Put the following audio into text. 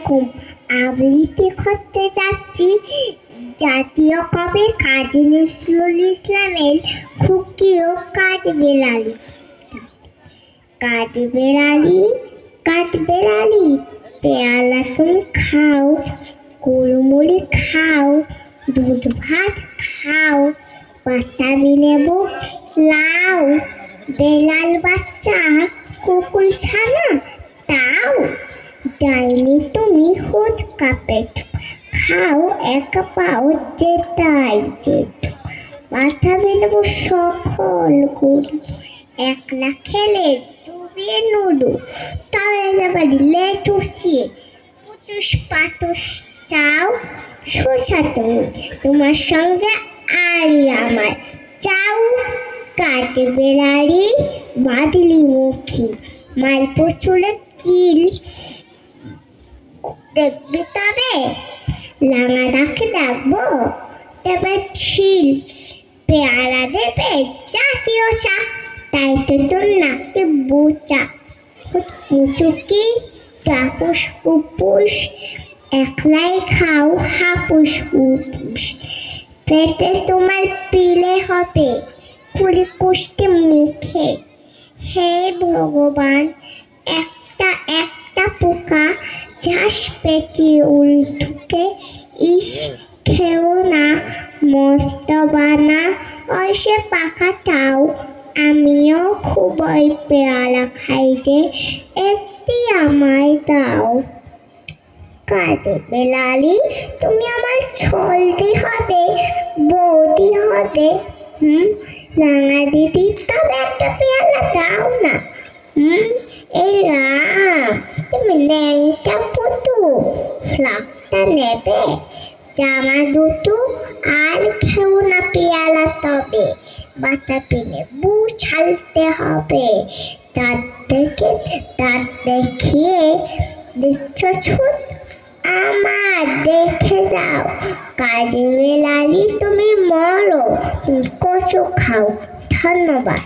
আলাইকুম। আবৃত্তি করতে যাচ্ছি জাতীয় কবি কাজী নজরুল ইসলামের খুকি ও কাঠবিড়ালি। কাঠবিড়ালি কাঠবিড়ালি পেয়ালা তুমি খাও, কুড়মুড়ি খাও, দুধ ভাত খাও, বাতাবি লেবু লাও, বেলাল বাচ্চা কুকুর ছানা তাও, ডাইনি তুমি হুদ কাপে খাও, এক পাও যেটাই যেটু, বাতাবি লেবু সকল গুরু, একলা খেলে ডুবিয়ে নুডু, তবে যাবার লেট উঠিয়ে পুতুস পাতুস চাও, সোজা তুমি তোমার সঙ্গে আড়ি আমার চাও, কাঠবিড়ালি বাদলি মুখী মালপো চুলে কিল দেখবি তবে, লাঙাটাকে ডাকবো তবে ছিল, পেয়ারা দেবে জাতীয় চা, তাই তো তোর নাকে বোচা, মুচুকি টাপুস কুপুস, একলাই খাও হাপুস হুপুস, পেটে তোমার পিলে হবে কুড়ি কুষ্টি মুখে, হে ভগবান একটা একটা পোকা ঝাস পেটি উল্টুকে, ইস খেও না মস্ত বানা ওই সে পাখাটাও, আমিও খুবই পেয়ালা খাই যে একটি আমায় দাও। কাঠবিড়ালি তুমি আমার ছলদি হবে, বৌদি হবে, রাঙা দিদি তবে একটা পেয়ালা দাও না, এই রাম তুমি ন্যাংটা পুতু, ফ্লাকটা নেবে জামা দুটো আর খেও না পেয়ালা তবে, বাতাবি লেবু ছালতে হবে, দাঁত দেখিয়ে দিচ্ছ ছুট, আমার দেখে যাও, কাঠবিড়ালি তুমি মরো, তুমি কচু খাও। ধন্যবাদ।